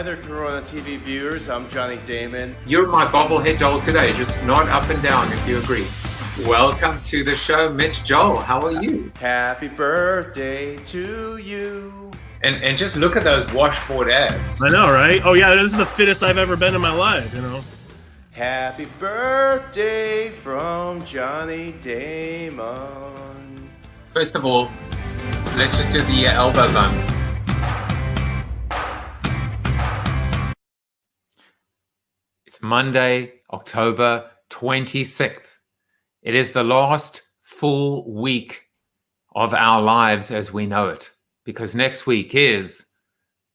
Hi there, Corona TV viewers. I'm Johnny Damon. You're my bobblehead Joel today, just nod up and down if you agree. Welcome to the show, Mitch Joel. How are you? Happy birthday to you. And just look at those washboard abs. I know, right? Oh yeah, this is the fittest I've ever been in my life, you know. Happy birthday from Johnny Damon. First of all, let's just do the elbow bump. It's Monday, October 26th. It is the last full week of our lives as we know it, because next week is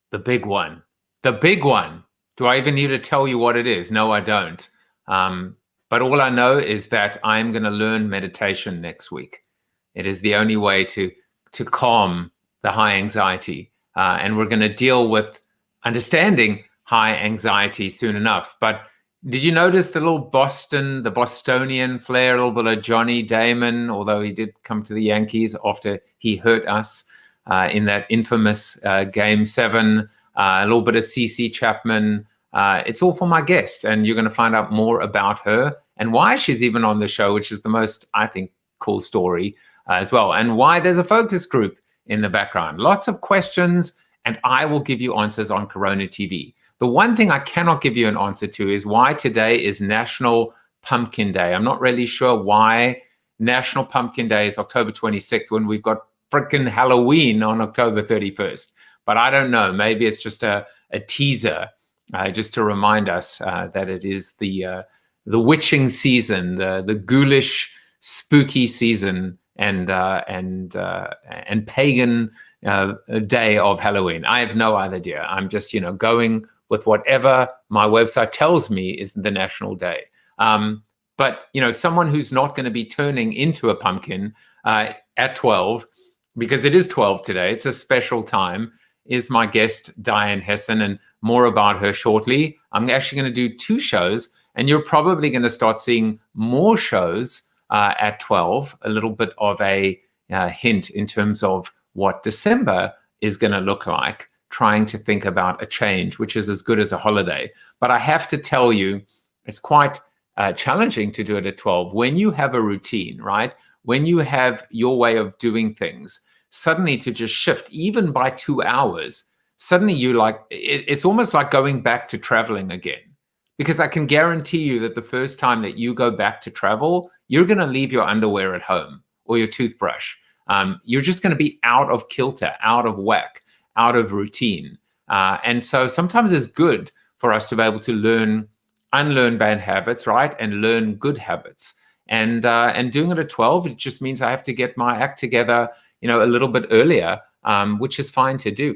the big one. The big one. Do I even need to tell you what it is? No, I don't. But all I know is that I'm going to learn meditation next week. It is the only way to calm the high anxiety. And we're going to deal with understanding high anxiety soon enough. But did you notice the little the Bostonian flair, a little bit of Johnny Damon, although he did come to the Yankees after he hurt us in that infamous Game 7, a little bit of CC Chapman. It's all for my guest, and you're going to find out more about her and why she's even on the show, which is the most, I think, cool story as well, and why there's a focus group in the background. Lots of questions, and I will give you answers on Corona TV. The one thing I cannot give you an answer to is why today is National Pumpkin Day. I'm not really sure why National Pumpkin Day is October 26th when we've got frickin' Halloween on October 31st. But I don't know. Maybe it's just a teaser just to remind us that it is the witching season, the ghoulish, spooky season, and pagan day of Halloween. I have no idea. I'm just, going with whatever my website tells me is the national day. But, someone who's not going to be turning into a pumpkin at 12, because it is 12 today, it's a special time, is my guest, Diane Hessan, and more about her shortly. I'm actually going to do 2 shows, and you're probably going to start seeing more shows at 12, a little bit of a hint in terms of what December is going to look like, trying to think about a change, which is as good as a holiday. But I have to tell you, it's quite challenging to do it at 12. When you have a routine, right? When you have your way of doing things, suddenly to just shift, even by 2 hours, suddenly it's almost like going back to traveling again. Because I can guarantee you that the first time that you go back to travel, you're going to leave your underwear at home or your toothbrush. You're just going to be out of kilter, out of whack, out of routine. And so sometimes it's good for us to be able to unlearn bad habits, right? And learn good habits. And doing it at 12, it just means I have to get my act together, a little bit earlier, which is fine to do.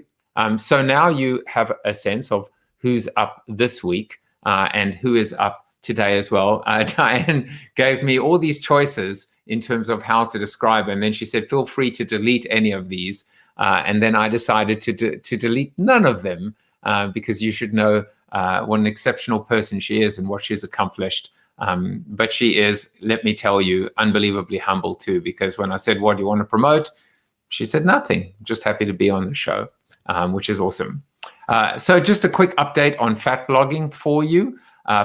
So now you have a sense of who's up this week and who is up today as well. Diane gave me all these choices in terms of how to describe, and then she said, feel free to delete any of these. And then I decided to delete none of them because you should know what an exceptional person she is and what she's accomplished. But she is, let me tell you, unbelievably humble too, because when I said, what do you want to promote? She said, nothing. Just happy to be on the show, which is awesome. So just a quick update on fat blogging for you.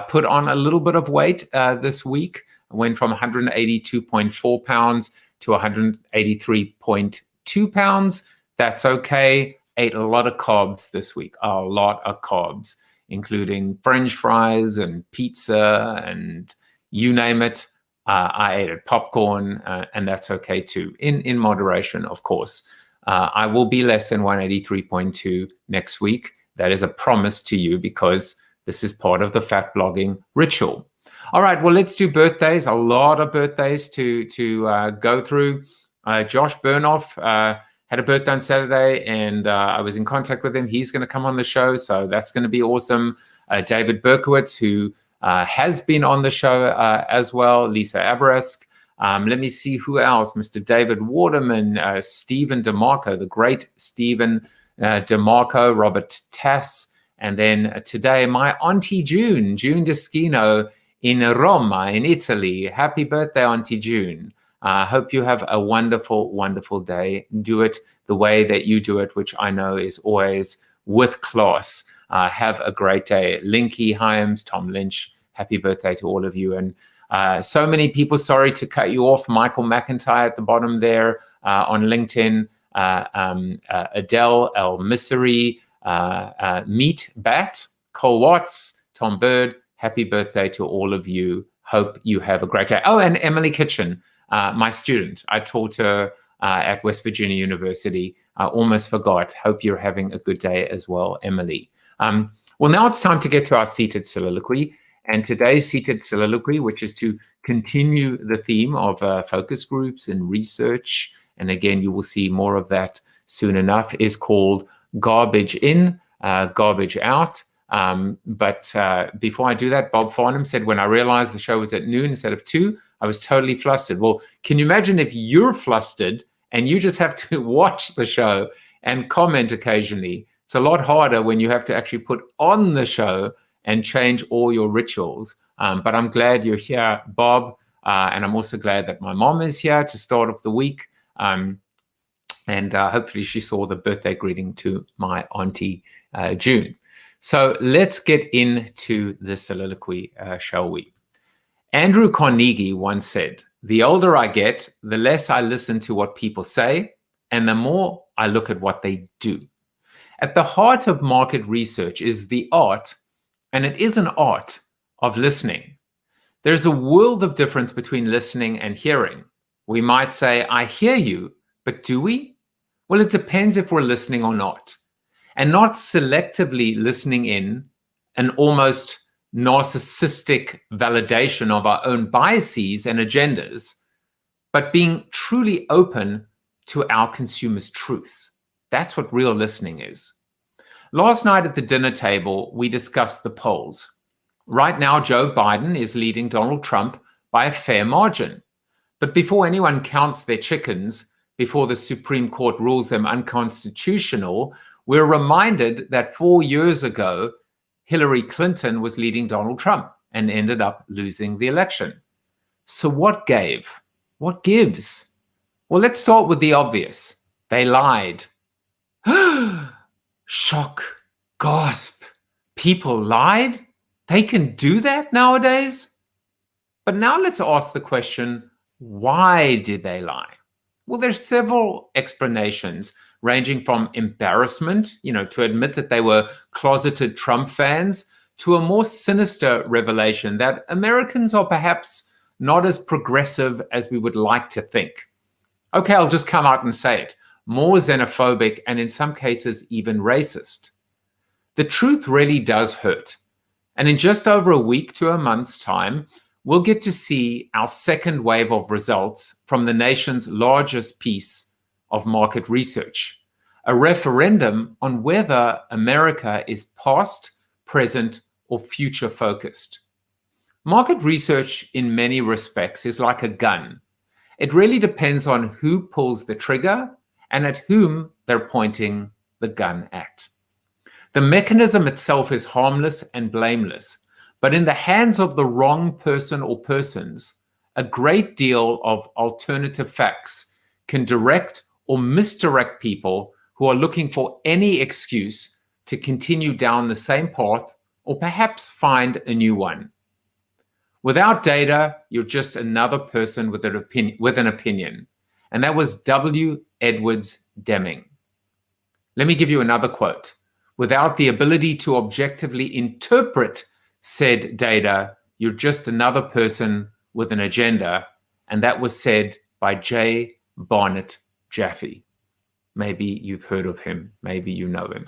Put on a little bit of weight this week. Went from 182.4 pounds to 183.2 pounds. That's okay. Ate a lot of carbs this week, a lot of carbs, including French fries and pizza and you name it. I ate it, popcorn, and that's okay too, in moderation, of course. I will be less than 183.2 next week. That is a promise to you because this is part of the fat blogging ritual. All right, well, let's do birthdays. A lot of birthdays to go through. Josh Burnoff had a birthday on Saturday, and I was in contact with him. He's going to come on the show, so that's going to be awesome. David Berkowitz, who has been on the show as well. Lisa Abarask. Let me see who else. Mr. David Waterman, Stephen DeMarco, the great Stephen DeMarco, Robert Tass. And then today, my auntie June Deschino in Roma, in Italy. Happy birthday, Auntie June. Hope you have a wonderful, wonderful day. Do it the way that you do it, which I know is always with class. Have a great day. Linky Hyams, Tom Lynch, happy birthday to all of you. And so many people, sorry to cut you off. Michael McIntyre at the bottom there on LinkedIn. Adele El Misery, Meat Bat, Cole Watts, Tom Bird, happy birthday to all of you. Hope you have a great day. Oh, and Emily Kitchen, my student. I taught her at West Virginia University. I almost forgot. Hope you're having a good day as well, Emily. Well, now it's time to get to our seated soliloquy. And today's seated soliloquy, which is to continue the theme of focus groups and research, and again, you will see more of that soon enough, is called Garbage In, Garbage Out. But before I do that, Bob Farnham said, when I realized the show was at noon instead of 2, I was totally flustered. Well, can you imagine if you're flustered and you just have to watch the show and comment occasionally? It's a lot harder when you have to actually put on the show and change all your rituals. But I'm glad you're here, Bob. And I'm also glad that my mom is here to start off the week. And hopefully she saw the birthday greeting to my auntie, June. So let's get into the soliloquy, shall we? Andrew Carnegie once said, "The older I get, the less I listen to what people say, and the more I look at what they do." At the heart of market research is the art, and it is an art, of listening. There's a world of difference between listening and hearing. We might say, "I hear you," but do we? Well, it depends if we're listening or not. And not selectively listening in an almost narcissistic validation of our own biases and agendas, but being truly open to our consumers' truths. That's what real listening is. Last night at the dinner table, we discussed the polls. Right now, Joe Biden is leading Donald Trump by a fair margin. But before anyone counts their chickens, before the Supreme Court rules them unconstitutional, we're reminded that 4 years ago, Hillary Clinton was leading Donald Trump and ended up losing the election. So what gave? What gives? Well, let's start with the obvious. They lied. Shock, gasp. People lied? They can do that nowadays? But now let's ask the question, why did they lie? Well, there's several explanations, ranging from embarrassment, to admit that they were closeted Trump fans, to a more sinister revelation that Americans are perhaps not as progressive as we would like to think. Okay, I'll just come out and say it. More xenophobic and in some cases even racist. The truth really does hurt. And in just over a week to a month's time, we'll get to see our second wave of results from the nation's largest piece of market research, a referendum on whether America is past, present, or future focused. Market research in many respects is like a gun. It really depends on who pulls the trigger and at whom they're pointing the gun at. The mechanism itself is harmless and blameless, but in the hands of the wrong person or persons, a great deal of alternative facts can direct or misdirect people who are looking for any excuse to continue down the same path or perhaps find a new one. Without data, you're just another person with an opinion. And that was W. Edwards Deming. Let me give you another quote. Without the ability to objectively interpret said data, you're just another person with an agenda. And that was said by J. Barnett Jaffe. Maybe you've heard of him. Maybe you know him.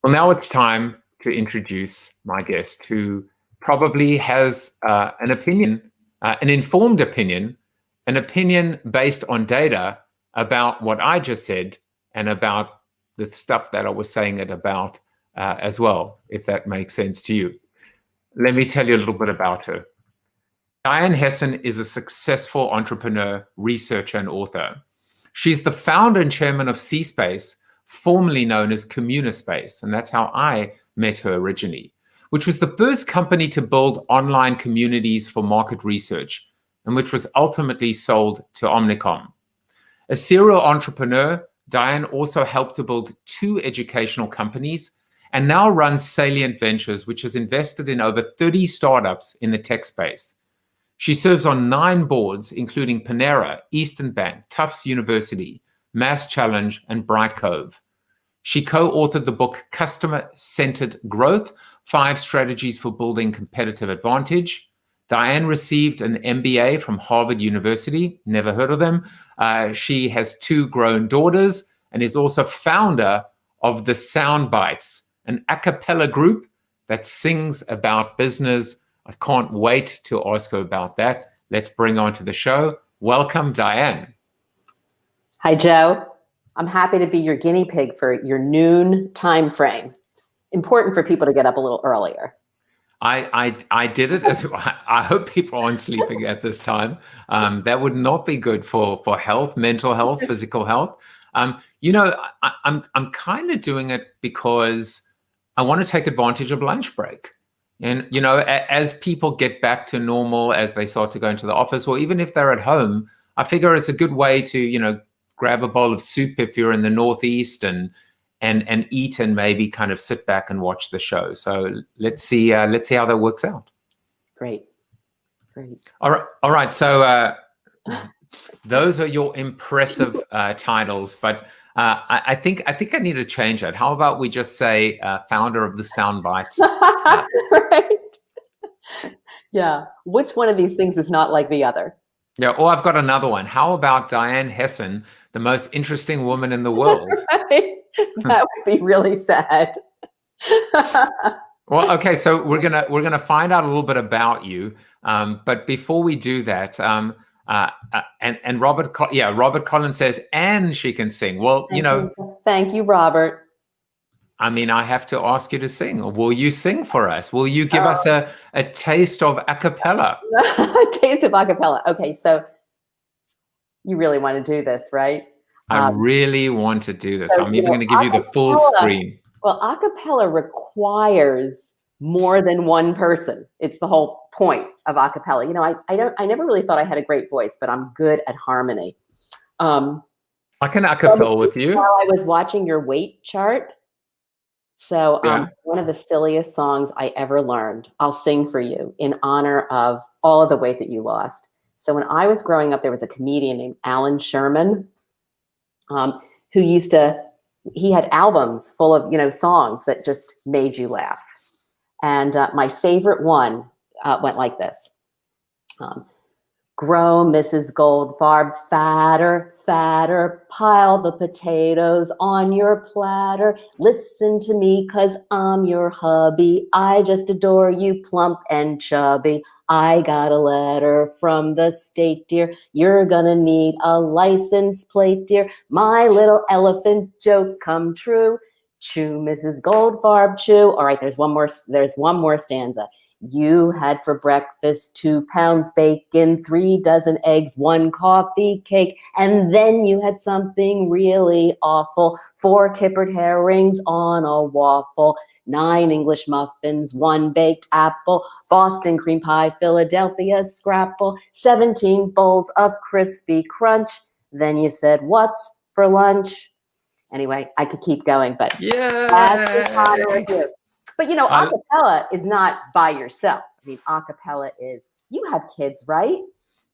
Well, now it's time to introduce my guest, who probably has an opinion, an informed opinion, an opinion based on data about what I just said and about the stuff that I was saying it about as well, if that makes sense to you. Let me tell you a little bit about her. Diane Hessan is a successful entrepreneur, researcher, and author. She's the founder and chairman of C-Space, formerly known as Communispace, and that's how I met her originally, which was the first company to build online communities for market research, and which was ultimately sold to Omnicom. A serial entrepreneur, Diane also helped to build 2 educational companies and now runs Salient Ventures, which has invested in over 30 startups in the tech space. She serves on 9 boards, including Panera, Eastern Bank, Tufts University, Mass Challenge, and Bright Cove. She co-authored the book Customer-Centered Growth, 5 Strategies for Building Competitive Advantage. Diane received an MBA from Harvard University, never heard of them. She has 2 grown daughters and is also founder of the Sound Bites, an a cappella group that sings about business. I can't wait to ask her about that. Let's bring on to the show. Welcome, Diane. Hi, Joe. I'm happy to be your guinea pig for your noon time frame. Important for people to get up a little earlier. I did it as I hope people aren't sleeping at this time. That would not be good for health, mental health, physical health. I'm kind of doing it because I want to take advantage of lunch break. And, as people get back to normal, as they start to go into the office, or even if they're at home, I figure it's a good way to, grab a bowl of soup if you're in the Northeast and eat and maybe kind of sit back and watch the show. So let's see how that works out. Great. All right. So those are your impressive titles, but I think I need to change that. How about we just say founder of the Sound Bites? Right. Yeah. Which one of these things is not like the other? Yeah. Or I've got another one. How about Diane Hessan, the most interesting woman in the world? Right. That would be really sad. Well, okay. So we're gonna find out a little bit about you, but before we do that, and Robert Collins says, and she can sing. Well, Thank you, Robert. I mean, I have to ask you to sing. Will you sing for us? Will you give us a taste of a cappella? A taste of a cappella. Okay, so you really want to do this, right? I really want to do this. So, I'm even going to give you the full screen. Well, a cappella requires more than one person. It's the whole point of a cappella. I never really thought I had a great voice, but I'm good at harmony. I can a cappella with you. While I was watching your weight chart. So Yeah. One of the silliest songs I ever learned, I'll sing for you in honor of all of the weight that you lost. So when I was growing up, there was a comedian named Alan Sherman who he had albums full of, songs that just made you laugh. And my favorite one went like this. Grow, Mrs. Goldfarb, fatter, fatter, pile the potatoes on your platter. Listen to me, 'cause I'm your hubby. I just adore you, plump and chubby. I got a letter from the state, dear. You're gonna need a license plate, dear. My little elephant joke come true. Chew, Mrs. Goldfarb, chew. All right, there's one more stanza. You had for breakfast 2 pounds bacon, 3 dozen eggs, 1 coffee cake, and then you had something really awful. 4 kippered herrings on a waffle, 9 English muffins, 1 baked apple, Boston cream pie, Philadelphia scrapple, 17 bowls of crispy crunch. Then you said, what's for lunch? Anyway, I could keep going, but that's the honor of you. But a cappella is not by yourself. I mean, a cappella is, you have kids, right?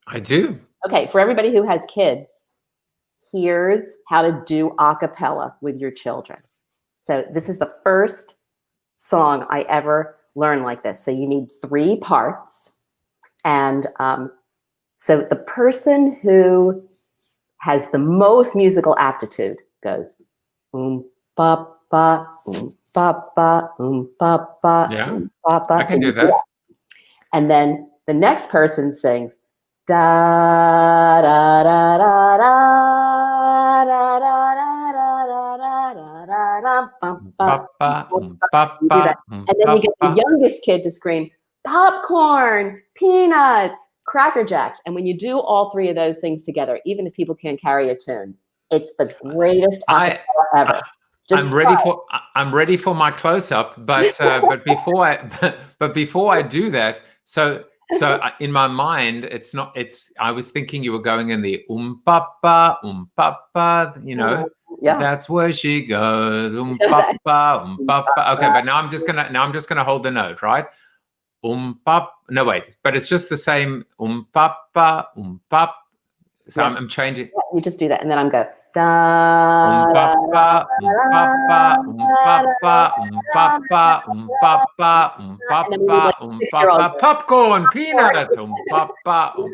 I do. Okay, for everybody who has kids, here's how to do a cappella with your children. So this is the first song I ever learned like this. So you need 3 parts. And so the person who has the most musical aptitude goes, ba, ba, ba, ba, ba, ba, Yeah, ba, ba. I can do that. And then the next person sings da da da da da da da da da da da da bum, bum, bum, bum. And then you get the youngest kid to scream popcorn, peanuts, Cracker Jacks. And when you do all 3 of those things together, even if people can't carry a tune, it's the greatest ever. I'm ready for my close up, but before I do that, so in my mind, I was thinking you were going in the papa, Yeah. That's where she goes. Papa, papa. Okay, but now I'm just gonna hold the note, right? Papa. No, wait, but it's just the same. Papa, papa. So Yeah. I'm changing. Yeah, you just do that, and then I'm go. Da, da, Papa, papa, papa, papa, papa, And then we need, like, papa, 6-year-old. papa, popcorn, peanuts, papa. And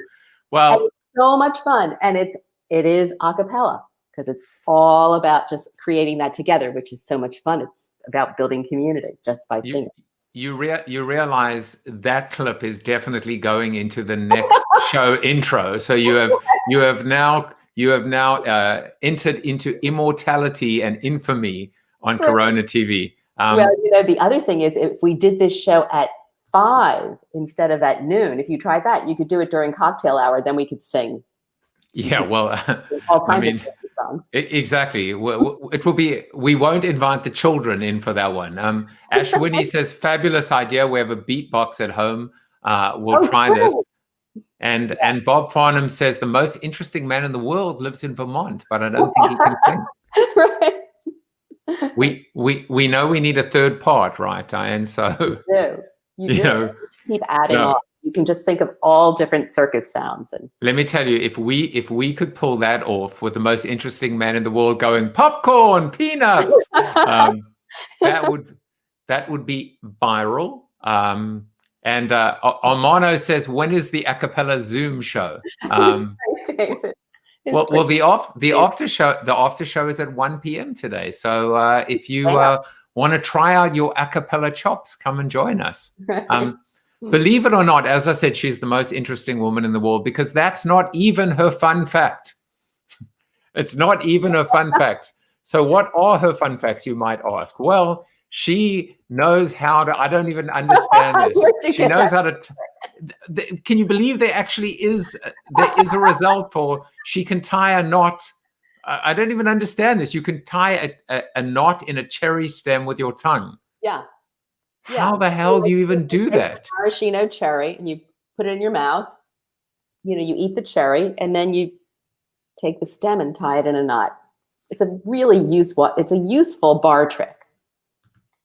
Well, it's so much fun, and it is a cappella because it's all about just creating that together, which is so much fun. It's about building community just by singing. you realize that clip is definitely going into the next show intro. So you have now entered into immortality and infamy on Corona TV. Well, the other thing is, if we did this show at 5 instead of at noon, if you tried that, you could do it during cocktail hour. Then we could sing. Yeah, well, All kinds I mean, of songs. Exactly. It will be. We won't invite the children in for that one. Ash Winnie says, "Fabulous idea. We have a beatbox at home. We'll try this." And Bob Farnham says, "The most interesting man in the world lives in Vermont, but I don't think he can sing." Right. We know we need a third part, right, Diane? So You do. Keep adding on. You can just think of all different circus sounds. And let me tell you, if we could pull that off with the most interesting man in the world going popcorn, peanuts, that would be viral. And Armano says, when is the a cappella Zoom show? David. Well, the after show is at 1 p.m. today. So if you want to try out your a cappella chops, come and join us. Believe it or not, as I said, she's the most interesting woman in the world because that's not even her fun fact. It's not even her fun facts. So what are her fun facts, you might ask? Well, she knows how to, I don't even understand this. She knows how to, can you believe there is a result for, she can tie a knot. I don't even understand this. You can tie a knot in a cherry stem with your tongue. Yeah. How the hell do you even do that? Maraschino cherry, and you put it in your mouth. You eat the cherry, and then you take the stem and tie it in a knot. It's a really useful bar trick.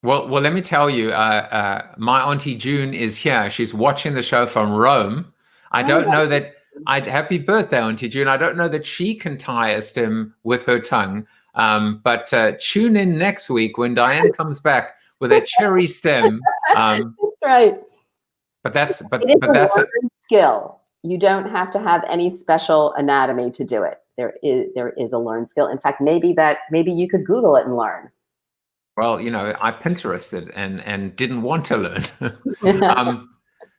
Well, let me tell you, my auntie June is here. She's watching the show from Rome. I don't know that. Happy birthday, Auntie June. I don't know that she can tie a stem with her tongue, but tune in next week when Diane comes back with a cherry stem. That's right. But that's a skill. You don't have to have any special anatomy to do it. There is a learned skill. In fact, maybe you could Google it and learn. Well, I Pinterested and didn't want to learn.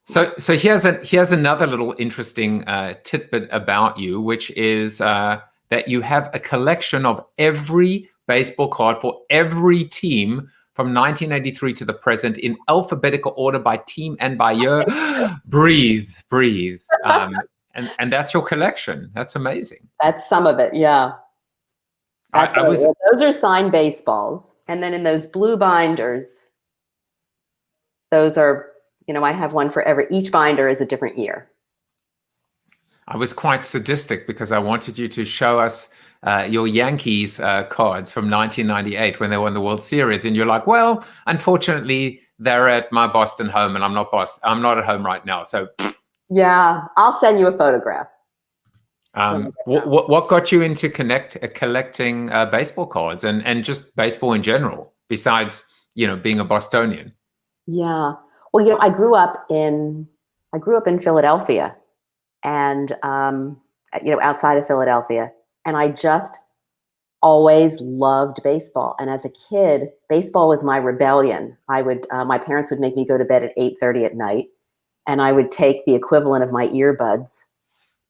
So here's another little interesting tidbit about you, which is that you have a collection of every baseball card for every team from 1983 to the present in alphabetical order by team and by year. Breathe. And that's your collection. That's amazing. That's some of it, yeah. Those are signed baseballs. And then in those blue binders, those are, I have one for each binder is a different year. I was quite sadistic because I wanted you to show us your Yankees cards from 1998 when they won the World Series. And you're like, well, unfortunately, they're at my Boston home and I'm not at home right now. So yeah, I'll send you a photograph. What got you into collecting baseball cards and just baseball in general, besides, being a Bostonian? Yeah. Well, I grew up in Philadelphia and, outside of Philadelphia. And I just always loved baseball. And as a kid, baseball was my rebellion. My parents would make me go to bed at 8:30 at night. And I would take the equivalent of my earbuds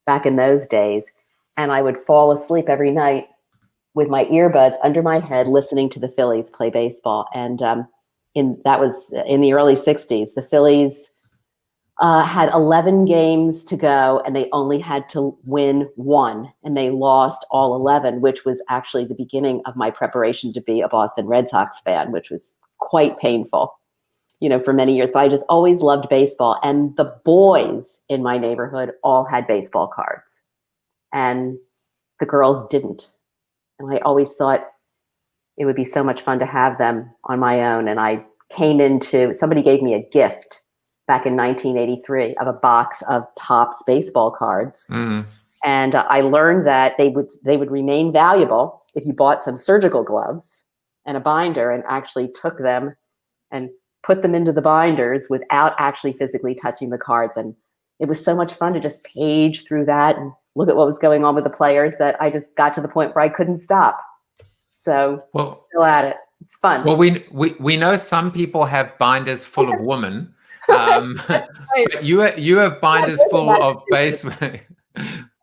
back in those days. And I would fall asleep every night with my earbuds under my head, listening to the Phillies play baseball. And that was in the early 60s. The Phillies had 11 games to go, and they only had to win one, and they lost all 11, which was actually the beginning of my preparation to be a Boston Red Sox fan, which was quite painful, for many years. But I just always loved baseball, and the boys in my neighborhood all had baseball cards, and the girls didn't. And I always thought, it would be so much fun to have them on my own. And I somebody gave me a gift back in 1983 of a box of Topps baseball cards. And I learned that they would remain valuable if you bought some surgical gloves and a binder and actually took them and put them into the binders without actually physically touching the cards. And it was so much fun to just page through that and look at what was going on with the players that I just got to the point where I couldn't stop. So still at it. It's fun. Well, we know some people have binders full of women. But you have binders full of baseball.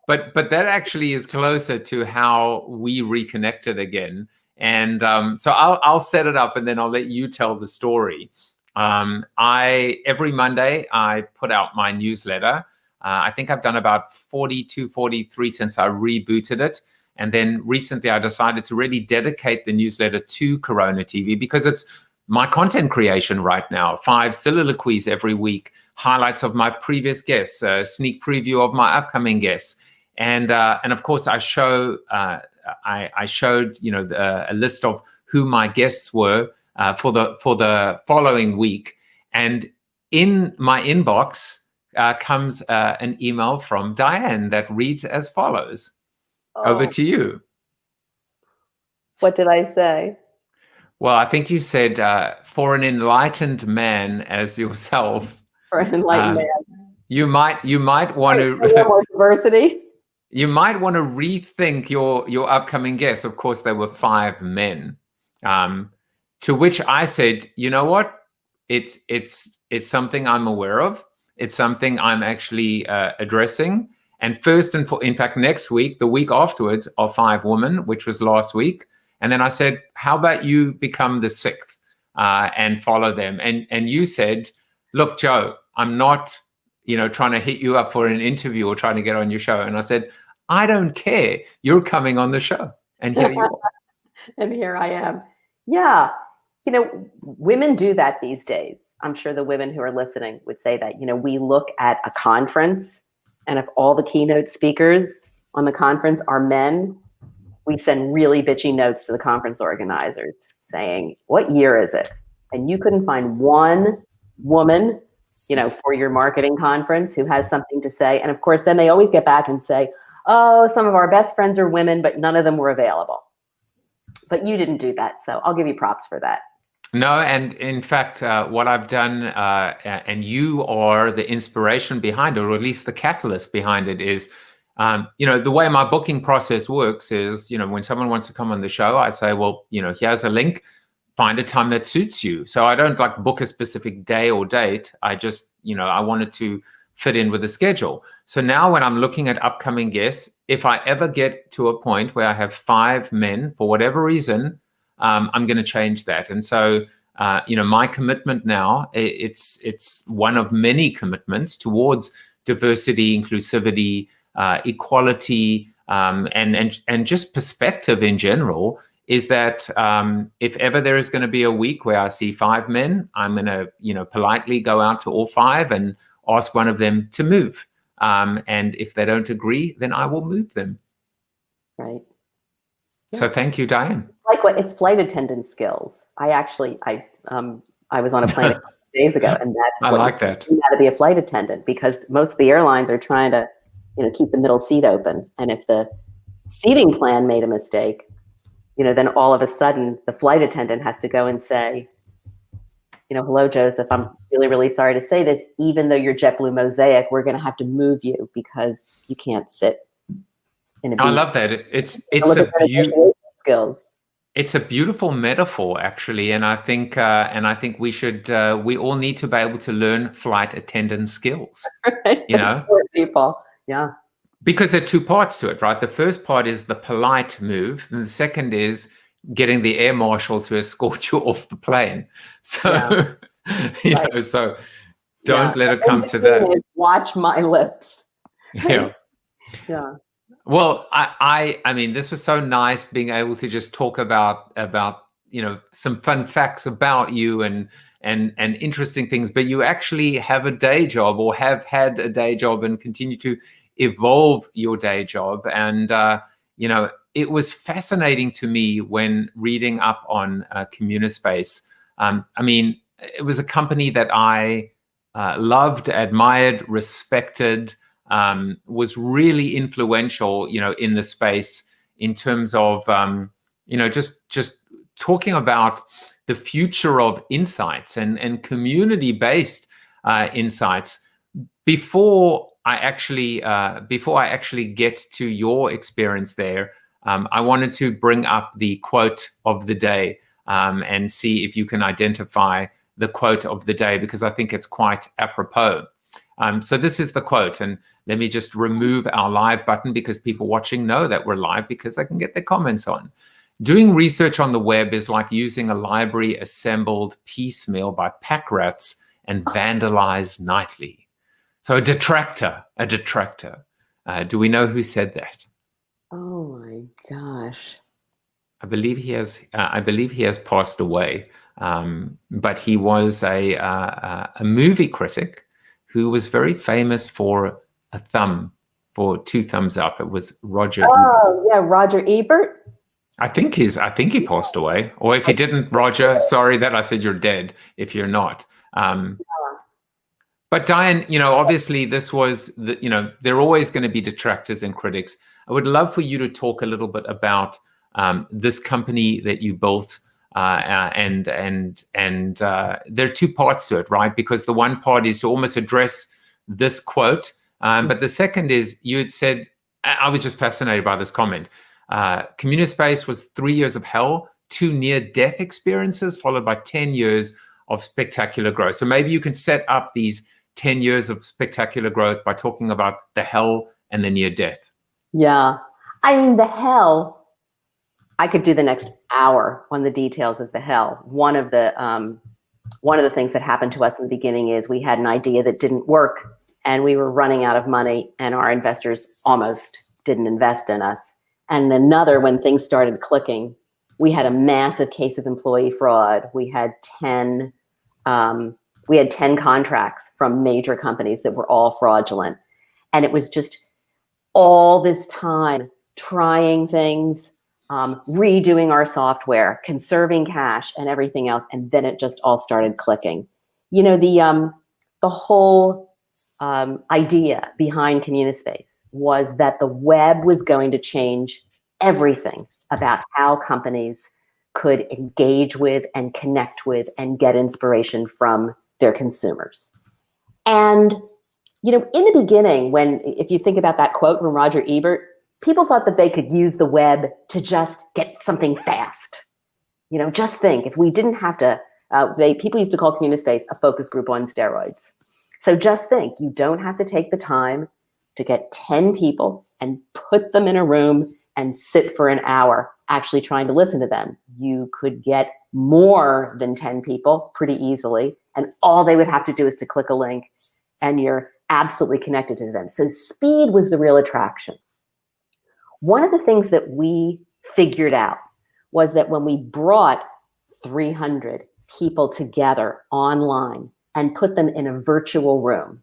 But that actually is closer to how we reconnected again. And so I'll set it up and then I'll let you tell the story. Every Monday I put out my newsletter. I think I've done about 42, 43 since I rebooted it. And then recently I decided to really dedicate the newsletter to Corona TV because it's my content creation right now. 5 soliloquies every week, highlights of my previous guests, a sneak preview of my upcoming guests. And of course I showed a list of who my guests were for the following week. And in my inbox comes an email from Diane that reads as follows. Over to you. What did I say? Well, I think you said for an enlightened man as yourself. For an enlightened man. You might want to more diversity. You might want to rethink your upcoming guests. Of course, there were 5 men. To which I said, you know what? It's something I'm aware of. It's something I'm actually addressing. And in fact, next week, the week afterwards, are 5 women, which was last week. And then I said, how about you become the 6th and follow them? And you said, look, Joe, I'm not, trying to hit you up for an interview or trying to get on your show. And I said, I don't care. You're coming on the show. And here you are. And here I am. Yeah. Women do that these days. I'm sure the women who are listening would say that, we look at a conference, and if all the keynote speakers on the conference are men, we send really bitchy notes to the conference organizers saying, what year is it? And you couldn't find one woman, for your marketing conference who has something to say. And of course, then they always get back and say, oh, some of our best friends are women, but none of them were available. But you didn't do that. So I'll give you props for that. No, and in fact, what I've done, and you are the inspiration behind it, or at least the catalyst behind it, is, the way my booking process works is, when someone wants to come on the show, I say, well, here's a link, find a time that suits you. So I don't book a specific day or date. I just, I wanted to fit in with the schedule. So now when I'm looking at upcoming guests, if I ever get to a point where I have 5 men, for whatever reason, I'm going to change that. And so, my commitment now, it's one of many commitments towards diversity, inclusivity, equality, and just perspective in general, is that if ever there is going to be a week where I see 5 men, I'm going to, politely go out to all 5 and ask one of them to move. And if they don't agree, then I will move them. Right. So thank you, Diane. It's flight attendant skills. I was on a plane a couple of days ago, and that's I like that. You got to be a flight attendant because most of the airlines are trying to, keep the middle seat open. And if the seating plan made a mistake, then all of a sudden the flight attendant has to go and say, hello, Joseph, I'm really, really sorry to say this. Even though you're JetBlue Mosaic, we're going to have to move you because you can't sit in a I love that. It's a beautiful metaphor, actually, and I think we all need to be able to learn flight attendant skills. Right. For people, yeah. Because there are 2 parts to it, right? The first part is the polite move, and the second is getting the air marshal to escort you off the plane. So, so don't let it come to that. Watch my lips. Yeah. Yeah. Well, I mean, this was so nice being able to just talk about some fun facts about you and interesting things. But you actually have a day job, or have had a day job, and continue to evolve your day job. And it was fascinating to me when reading up on Communispace. I mean, it was a company that I loved, admired, respected, was really influential, in the space in terms of, just talking about the future of insights and community-based insights. Before I actually get to your experience there, I wanted to bring up the quote of the day and see if you can identify the quote of the day, because I think it's quite apropos. So this is the quote, and let me just remove our live button because people watching know that we're live because they can get their comments on. Doing research on the web is like using a library assembled piecemeal by pack rats and vandalized nightly. So a detractor. Do we know who said that? Oh my gosh. I believe he has passed away. But he was a movie critic who was very famous for for 2 thumbs up. It was Roger Ebert. Oh yeah, Roger Ebert. I think he passed away. Or if he didn't, Roger, sorry that I said you're dead if you're not. But Diane, obviously this was there are always going to be detractors and critics. I would love for you to talk a little bit about this company that you built. And there are 2 parts to it, right? Because the one part is to almost address this quote. But the second is, you had said, I was just fascinated by this comment. Communispace was 3 years of hell, 2 near-death experiences, followed by 10 years of spectacular growth. So maybe you can set up these 10 years of spectacular growth by talking about the hell and the near-death. Yeah. I mean, the hell, I could do the next hour on the details of the hell. One of the things that happened to us in the beginning is we had an idea that didn't work and we were running out of money and our investors almost didn't invest in us. And another, when things started clicking, we had a massive case of employee fraud. We had 10 contracts from major companies that were all fraudulent. And it was just all this time trying things, redoing our software, conserving cash and everything else. And then it just all started clicking. The whole idea behind Communispace was that the web was going to change everything about how companies could engage with and connect with and get inspiration from their consumers. And, in the beginning, if you think about that quote from Roger Ebert, people thought that they could use the web to just get something fast. Just think, if we didn't have to, people used to call Communispace a focus group on steroids. So just think, you don't have to take the time to get 10 people and put them in a room and sit for an hour actually trying to listen to them. You could get more than 10 people pretty easily, and all they would have to do is to click a link and you're absolutely connected to them. So speed was the real attraction. One of the things that we figured out was that when we brought 300 people together online and put them in a virtual room,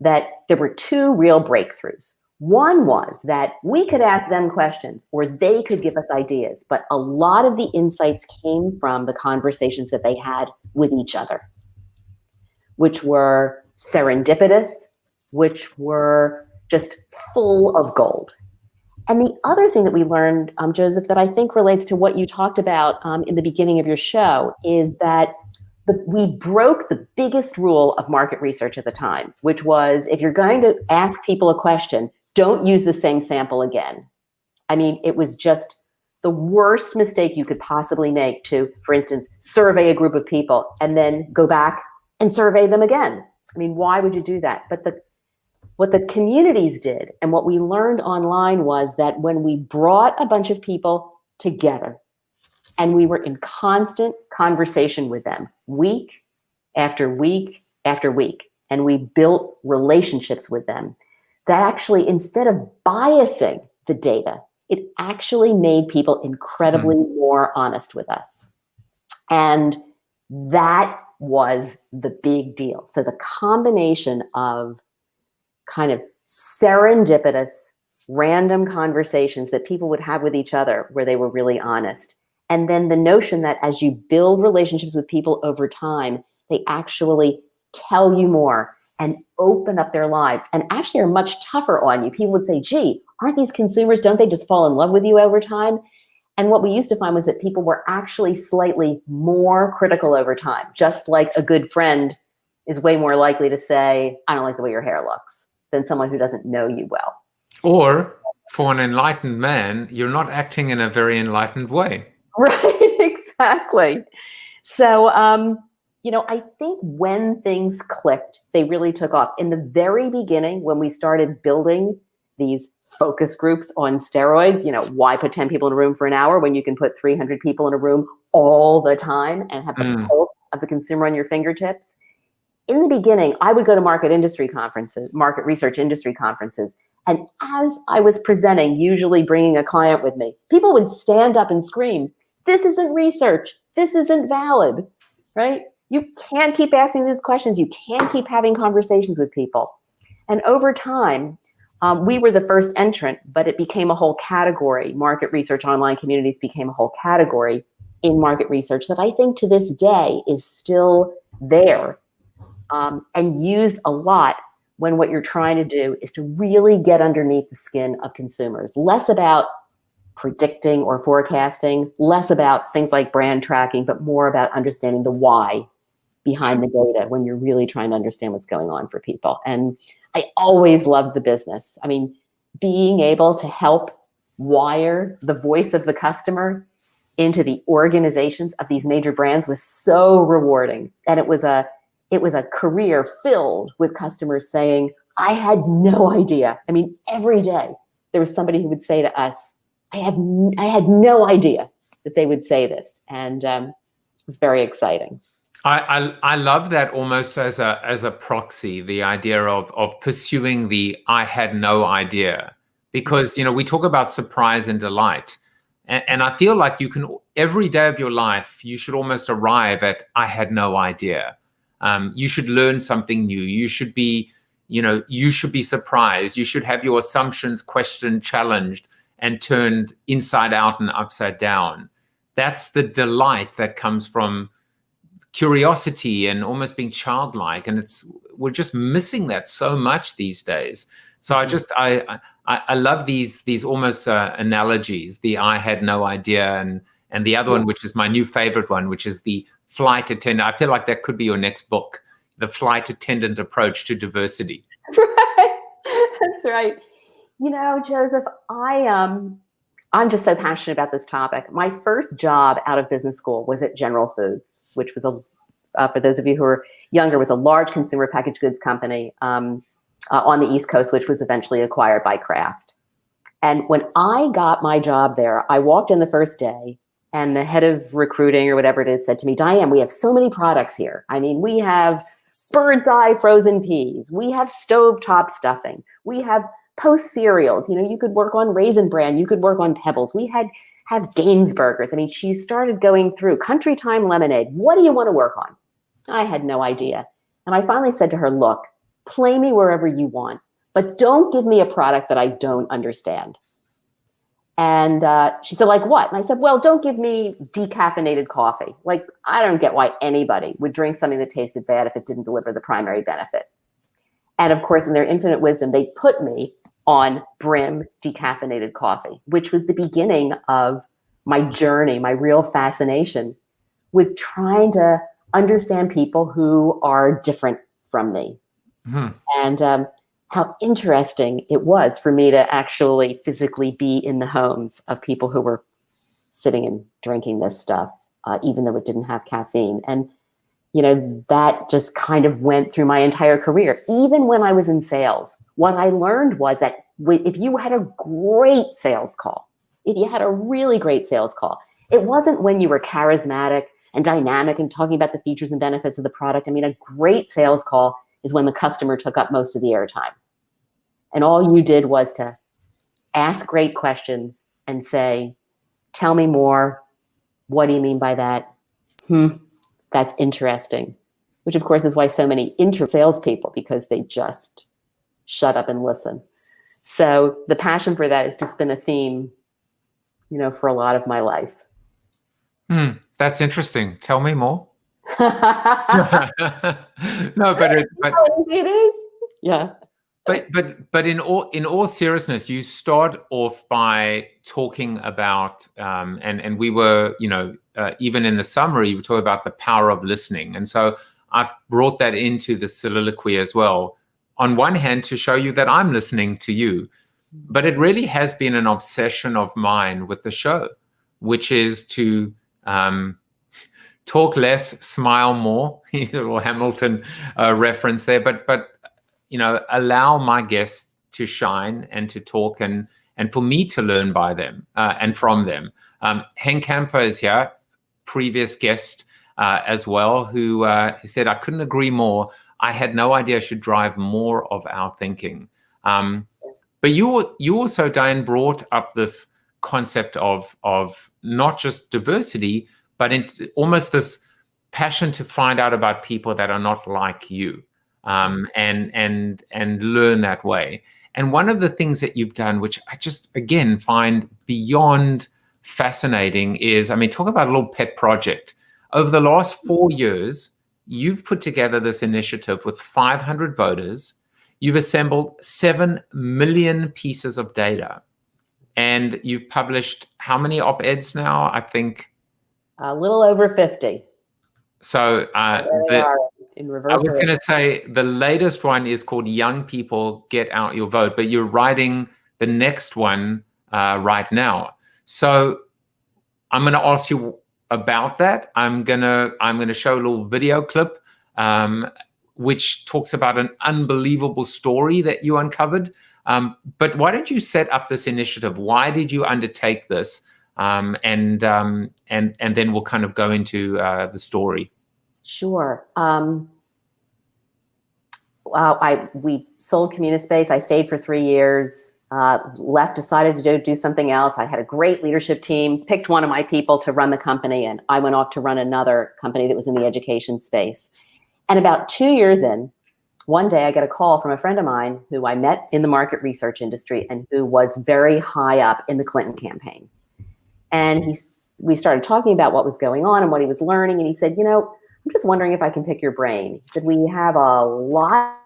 that there were 2 real breakthroughs. One was that we could ask them questions or they could give us ideas, but a lot of the insights came from the conversations that they had with each other, which were serendipitous, which were just full of gold. And the other thing that we learned, Joseph, that I think relates to what you talked about in the beginning of your show is that we broke the biggest rule of market research at the time, which was if you're going to ask people a question, don't use the same sample again. I mean, it was just the worst mistake you could possibly make to, for instance, survey a group of people and then go back and survey them again. I mean, why would you do that? But what the communities did and what we learned online was that when we brought a bunch of people together and we were in constant conversation with them week after week after week, and we built relationships with them, that actually, instead of biasing the data, it actually made people incredibly more honest with us. And that was the big deal. So the combination of kind of serendipitous, random conversations that people would have with each other where they were really honest. And then the notion that as you build relationships with people over time, they actually tell you more and open up their lives and actually are much tougher on you. People would say, gee, aren't these consumers, don't they just fall in love with you over time? And what we used to find was that people were actually slightly more critical over time, just like a good friend is way more likely to say, I don't like the way your hair looks, than someone who doesn't know you well. Or for an enlightened man, you're not acting in a very enlightened way. Right, exactly. So, I think when things clicked, they really took off. In the very beginning, when we started building these focus groups on steroids, why put 10 people in a room for an hour when you can put 300 people in a room all the time and have the pulse of the consumer on your fingertips? In the beginning, I would go to market research industry conferences. And as I was presenting, usually bringing a client with me, people would stand up and scream, this isn't research. This isn't valid, right? You can't keep asking these questions. You can't keep having conversations with people. And over time, we were the first entrant, but it became a whole category. Market research online communities became a whole category in market research that I think to this day is still there and used a lot when what you're trying to do is to really get underneath the skin of consumers. Less about predicting or forecasting, less about things like brand tracking, but more about understanding the why behind the data when you're really trying to understand what's going on for people. And I always loved the business. I mean, being able to help wire the voice of the customer into the organizations of these major brands was so rewarding. And it was a career filled with customers saying, I had no idea. I mean, every day there was somebody who would say to us, I had no idea that they would say this. And it was very exciting. I love that almost as a proxy, the idea of pursuing the I had no idea, because we talk about surprise and delight, and I feel like you can every day of your life you should almost arrive at I had no idea. You should learn something new. You should be surprised. You should have your assumptions questioned, challenged, and turned inside out and upside down. That's the delight that comes from curiosity and almost being childlike, and we're just missing that so much these days. So I love these almost analogies, the I had no idea, and the other one, which is my new favorite one, which is the flight attendant. I feel like that could be your next book, the flight attendant approach to diversity. Right. That's right. Joseph, I'm just so passionate about this topic. My first job out of business school was at General Foods, which was, for those of you who are younger, was a large consumer packaged goods company on the East Coast, which was eventually acquired by Kraft. And when I got my job there, I walked in the first day, and the head of recruiting or whatever it is said to me, Diane, we have so many products here. I mean, we have bird's eye frozen peas. We have stovetop stuffing. We have Post cereals. You could work on Raisin Bran. You could work on Pebbles. We have Gaines burgers. I mean, she started going through Country Time lemonade. What do you want to work on? I had no idea. And I finally said to her, look, play me wherever you want, but don't give me a product that I don't understand. And she said, like what? And I said, well, don't give me decaffeinated coffee. Like, I don't get why anybody would drink something that tasted bad if it didn't deliver the primary benefit. And of course, in their infinite wisdom, they put me on Brim decaffeinated coffee, which was the beginning of my journey, my real fascination with trying to understand people who are different from me. Mm-hmm. And how interesting it was for me to actually physically be in the homes of people who were sitting and drinking this stuff, even though it didn't have caffeine. And that just kind of went through my entire career. Even when I was in sales, what I learned was that if you had a great sales call, if you had a really great sales call, it wasn't when you were charismatic and dynamic and talking about the features and benefits of the product. I mean, a great sales call is when the customer took up most of the airtime. And all you did was to ask great questions and say, tell me more. What do you mean by that? That's interesting, which of course is why so many salespeople, because they just shut up and listen. So the passion for that has just been a theme, for a lot of my life. That's interesting. Tell me more. No, but it is. Yeah. But in all seriousness, you start off by talking about and we were, even in the summary, you were talking about the power of listening. And so I brought that into the soliloquy as well. On one hand, to show you that I'm listening to you, but it really has been an obsession of mine with the show, which is to talk less, smile more. Little Hamilton reference there, but allow my guests to shine and to talk and for me to learn by them and from them. Henk Kamper is here, previous guest as well, who said, I couldn't agree more. I had no idea I should drive more of our thinking. But you also, Diane, brought up this concept of not just diversity, but almost this passion to find out about people that are not like you. And learn that way. And one of the things that you've done, which I just, again, find beyond fascinating is, talk about a little pet project. Over the last 4 years, you've put together this initiative with 500 voters. You've assembled 7 million pieces of data. And you've published how many op-eds now? I think a little over 50. So in reverse. I was going to say the latest one is called Young People Get Out Your Vote, but you're writing the next one right now. So I'm going to ask you about that. I'm going to show a little video clip which talks about an unbelievable story that you uncovered. But why did you set up this initiative? Why did you undertake this? And then we'll kind of go into the story. Sure. We sold Communispace. I stayed for 3 years, left, decided to do something else. I had a great leadership team, picked one of my people to run the company, and I went off to run another company that was in the education space. And about 2 years in, one day I get a call from a friend of mine who I met in the market research industry and who was very high up in the Clinton campaign. And we started talking about what was going on and what he was learning. And he said, I'm just wondering if I can pick your brain. He said, we have a lot.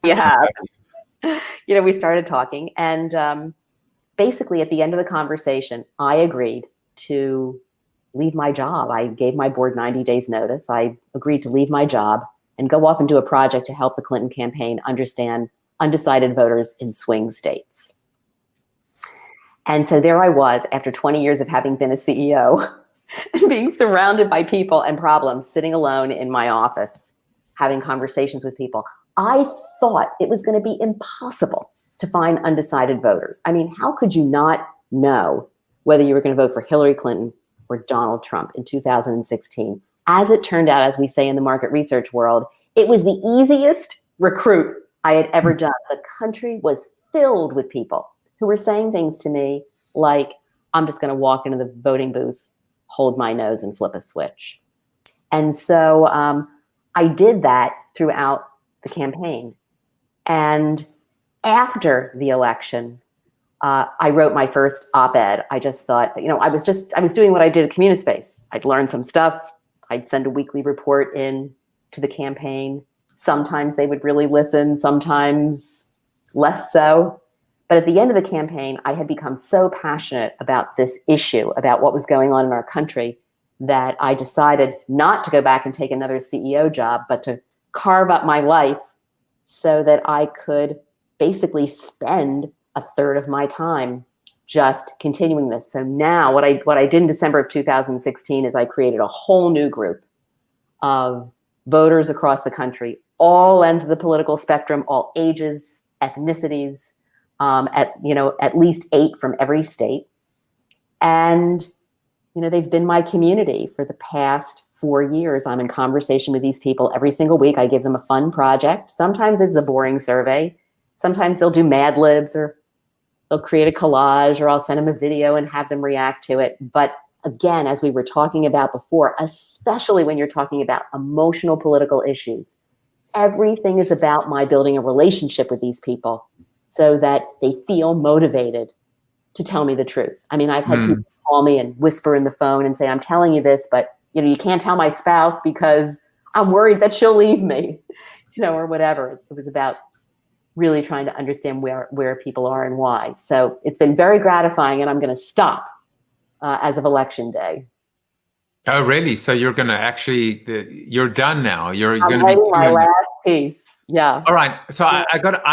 Yeah. We started talking. And basically at the end of the conversation, I agreed to leave my job. I gave my board 90 days notice. I agreed to leave my job and go off and do a project to help the Clinton campaign understand undecided voters in swing states. And so there I was after 20 years of having been a CEO and being surrounded by people and problems, sitting alone in my office, having conversations with people. I thought it was going to be impossible to find undecided voters. How could you not know whether you were going to vote for Hillary Clinton or Donald Trump in 2016? As it turned out, as we say in the market research world, it was the easiest recruit I had ever done. The country was filled with people who were saying things to me like, I'm just going to walk into the voting booth, hold my nose and flip a switch. And so I did that throughout the campaign. And after the election, I wrote my first op-ed. I just thought, I was doing what I did at Communispace. I'd learn some stuff. I'd send a weekly report in to the campaign. Sometimes they would really listen, sometimes less so. But at the end of the campaign, I had become so passionate about this issue, about what was going on in our country, that I decided not to go back and take another CEO job, but to carve up my life so that I could basically spend a third of my time just continuing this. So now what I did in December of 2016 is I created a whole new group of voters across the country, all ends of the political spectrum, all ages, ethnicities, at least 8 from every state. And, they've been my community for the past 4 years. I'm in conversation with these people every single week. I give them a fun project. Sometimes it's a boring survey. Sometimes they'll do Mad Libs, or they'll create a collage, or I'll send them a video and have them react to it. But again, as we were talking about before, especially when you're talking about emotional political issues, everything is about my building a relationship with these people so that they feel motivated to tell me the truth. I mean, I've had people call me and whisper in the phone and say, I'm telling you this, but you can't tell my spouse because I'm worried that she'll leave me, or whatever. It was about really trying to understand where people are and why. So it's been very gratifying, and I'm going to stop as of Election Day. Oh, really? So you're going to actually, you're done now. You're I'm going to writing be my last piece. Yeah. All right. So I got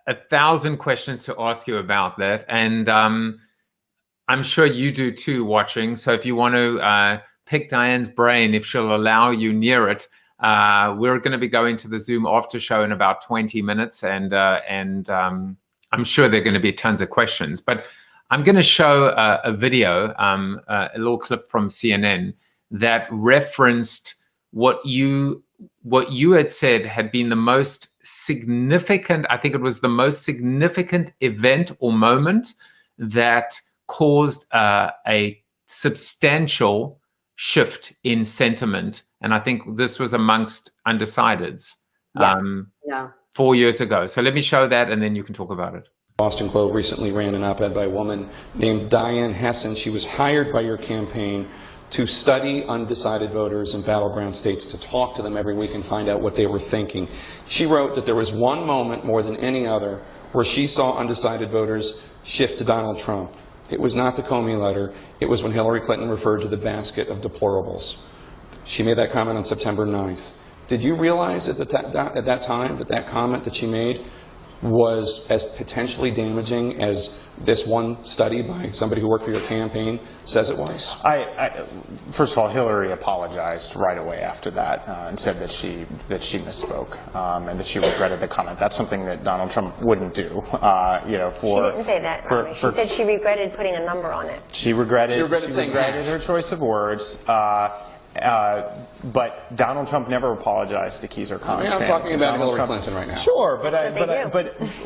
1,000 questions to ask you about that, and I'm sure you do too, watching. So if you want to pick Diane's brain, if she'll allow you near it, we're going to be going to the Zoom after show in about 20 minutes, and I'm sure there are going to be tons of questions. But I'm going to show a video, a little clip from CNN that referenced what you had said had been the most significant. I think it was the most significant event or moment that caused a substantial shift in sentiment. And I think this was amongst undecideds 4 years ago. So let me show that, and then you can talk about it. Boston Globe recently ran an op-ed by a woman named Diane Hessan. She was hired by your campaign to study undecided voters in battleground states, to talk to them every week and find out what they were thinking. She wrote that there was one moment more than any other where she saw undecided voters shift to Donald Trump. It was not the Comey letter. It was when Hillary Clinton referred to the basket of deplorables. She made that comment on September 9th. Did you realize at that time that comment that she made was as potentially damaging as this one study by somebody who worked for your campaign says it was? First of all, Hillary apologized right away after that and said that she misspoke and that she regretted the comment. That's something that Donald Trump wouldn't do. She didn't say that. She said she regretted putting a number on it. She regretted saying her choice of words. But Donald Trump never apologized to Keys or Collins. I'm talking about Hillary Clinton right now. Sure, but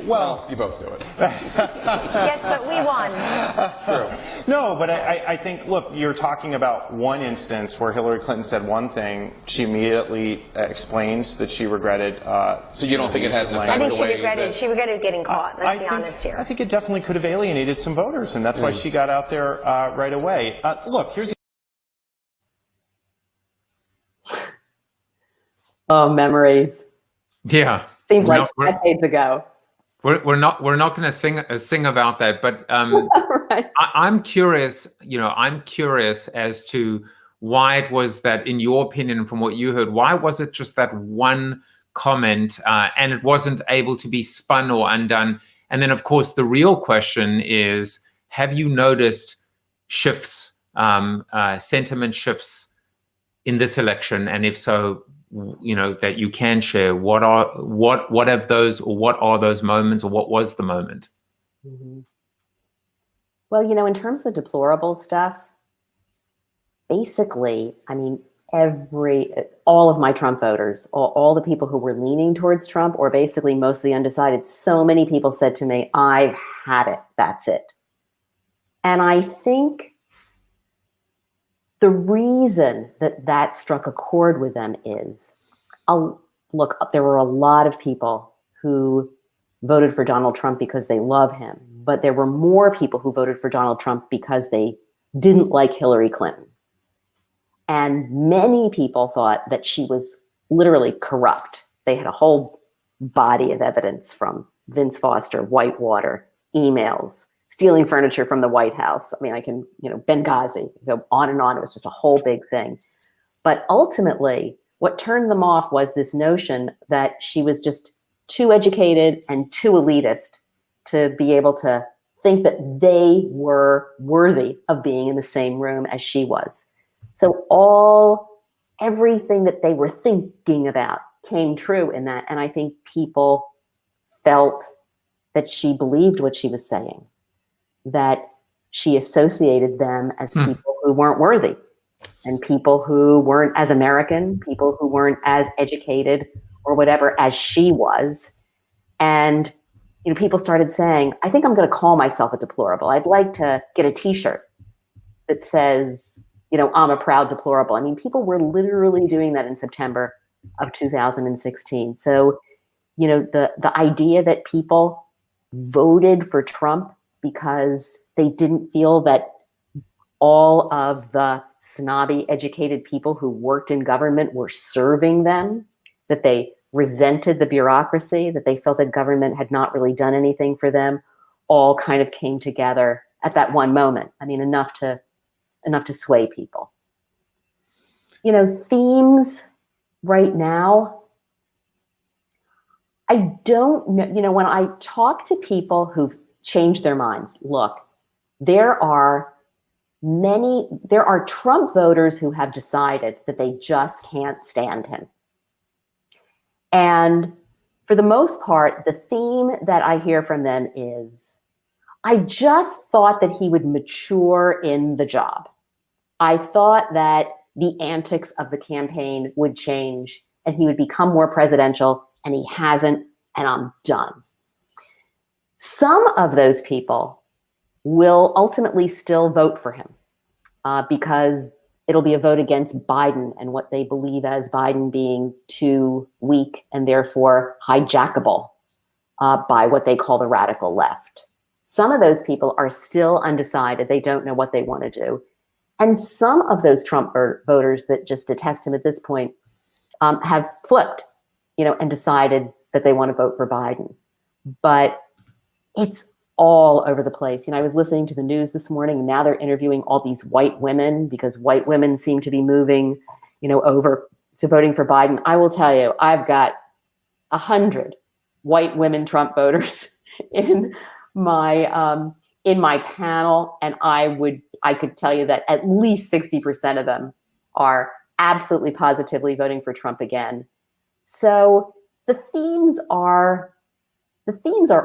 well, you both do it. Yes, but we won. True. No, but I think, look, you're talking about one instance where Hillary Clinton said one thing, she immediately explained that she regretted. So you don't think it had an effect? I think she regretted getting caught. Let's be honest here. I think it definitely could have alienated some voters, and that's why she got out there right away. Look, here's. Oh, memories. Yeah. Seems like decades ago. We're not going to sing about that, but right. I'm curious. I'm curious as to why it was that, in your opinion, from what you heard, why was it just that one comment and it wasn't able to be spun or undone? And then, of course, the real question is: have you noticed shifts, sentiment shifts in this election? And if so, that you can share, what have those, or what are those moments, or what was the moment? Mm-hmm. Well, in terms of the deplorable stuff, basically, I mean, all of my Trump voters, all the people who were leaning towards Trump, or basically most of the undecided, so many people said to me, I've had it, that's it. And I think the reason that struck a chord with them is, look, there were a lot of people who voted for Donald Trump because they love him, but there were more people who voted for Donald Trump because they didn't like Hillary Clinton. And many people thought that she was literally corrupt. They had a whole body of evidence from Vince Foster, Whitewater, emails, stealing furniture from the White House. I mean, I can, Benghazi, go on and on. It was just a whole big thing. But ultimately, what turned them off was this notion that she was just too educated and too elitist to be able to think that they were worthy of being in the same room as she was. So everything that they were thinking about came true in that. And I think people felt that she believed what she was saying, that she associated them as people who weren't worthy, and people who weren't as American, people who weren't as educated or whatever as she was. And people started saying, I think I'm going to call myself a deplorable. I'd like to get a t-shirt that says, I'm a proud deplorable. I mean, people were literally doing that in September of 2016. So, the idea that people voted for Trump because they didn't feel that all of the snobby, educated people who worked in government were serving them, that they resented the bureaucracy, that they felt that government had not really done anything for them, all kind of came together at that one moment. I mean, enough to sway people. Themes right now, I don't know, when I talk to people who've changed their minds, look, there are Trump voters who have decided that they just can't stand him. And for the most part, the theme that I hear from them is, I just thought that he would mature in the job. I thought that the antics of the campaign would change and he would become more presidential, and he hasn't, and I'm done. Some of those people will ultimately still vote for him because it'll be a vote against Biden and what they believe as Biden being too weak and therefore hijackable by what they call the radical left. Some of those people are still undecided. They don't know what they want to do. And some of those Trump voters that just detest him at this point have flipped, and decided that they want to vote for Biden. But it's all over the place. I was listening to the news this morning, and now they're interviewing all these white women because white women seem to be moving, over to voting for Biden. I will tell you, I've got 100 white women Trump voters in my panel, and I could tell you that at least 60% of them are absolutely positively voting for Trump again. So the themes are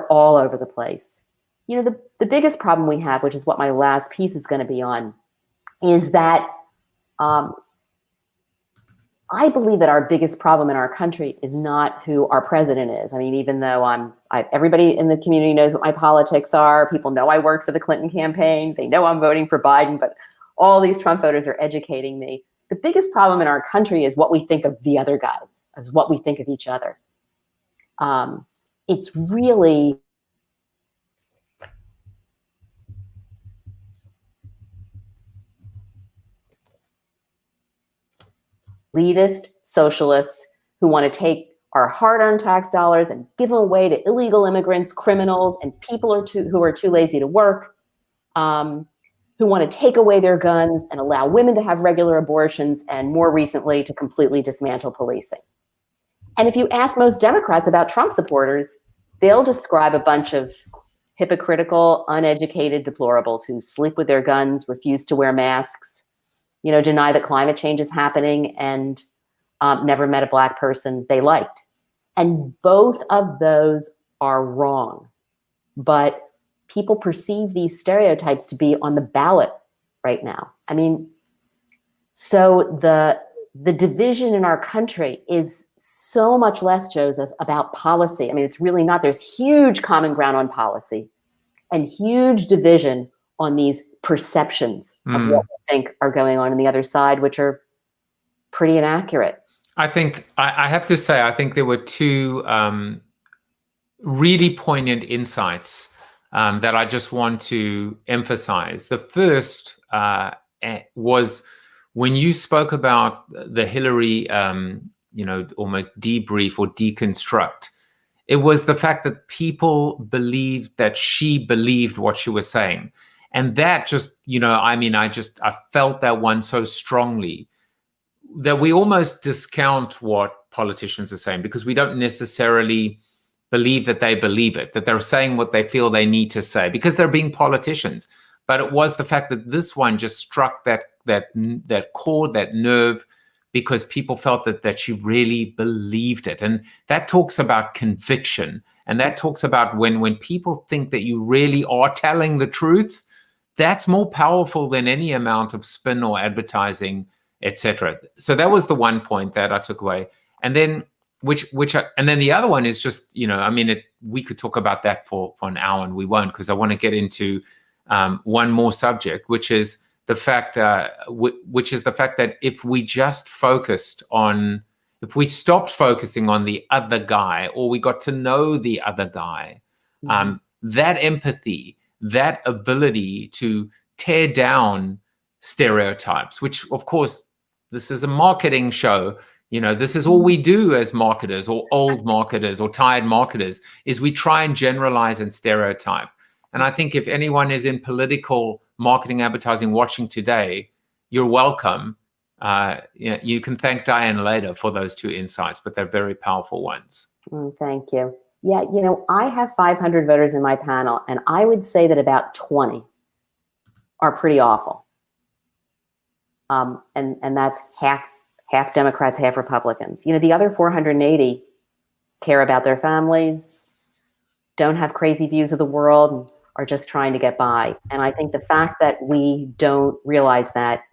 all over the place. The biggest problem we have, which is what my last piece is going to be on, is that I believe that our biggest problem in our country is not who our president is. I mean, even though everybody in the community knows what my politics are. People know I worked for the Clinton campaign. They know I'm voting for Biden, but all these Trump voters are educating me. The biggest problem in our country is what we think of the other guys, is what we think of each other. It's really elitist socialists who want to take our hard-earned tax dollars and give them away to illegal immigrants, criminals, and people who are too lazy to work, who want to take away their guns and allow women to have regular abortions, and more recently, to completely dismantle policing. And if you ask most Democrats about Trump supporters, they'll describe a bunch of hypocritical, uneducated deplorables who sleep with their guns, refuse to wear masks, deny that climate change is happening, and never met a Black person they liked. And both of those are wrong. But people perceive these stereotypes to be on the ballot right now. I mean, so the division in our country is so much less, Joseph, about policy. I mean, it's really not. There's huge common ground on policy and huge division on these perceptions of what we think are going on the other side, which are pretty inaccurate. I think I have to say, I think there were two really poignant insights that I just want to emphasize. The first was when you spoke about the Hillary, almost debrief or deconstruct. It was the fact that people believed that she believed what she was saying. And that just, I felt that one so strongly that we almost discount what politicians are saying because we don't necessarily believe that they believe it, that they're saying what they feel they need to say because they're being politicians. But it was the fact that this one just struck that chord, that nerve, because people felt that she really believed it. And that talks about conviction. And that talks about when people think that you really are telling the truth, that's more powerful than any amount of spin or advertising, etc. So that was the one point that I took away. And then and then the other one is just, we could talk about that for an hour and we won't, because I want to get into one more subject, which is the fact, which is the fact that if we just focused on, if we stopped focusing on the other guy, or we got to know the other guy, that empathy, that ability to tear down stereotypes, which of course, this is a marketing show. This is all we do as marketers, or old marketers, or tired marketers, is we try and generalize and stereotype. And I think if anyone is in political marketing advertising watching today, you're welcome. You can thank Diane later for those 2 insights, but they're very powerful ones. Thank you. Yeah, I have 500 voters in my panel, and I would say that about 20 are pretty awful. And that's half Democrats, half Republicans. The other 480 care about their families, don't have crazy views of the world, and are just trying to get by. And I think the fact that we don't realize that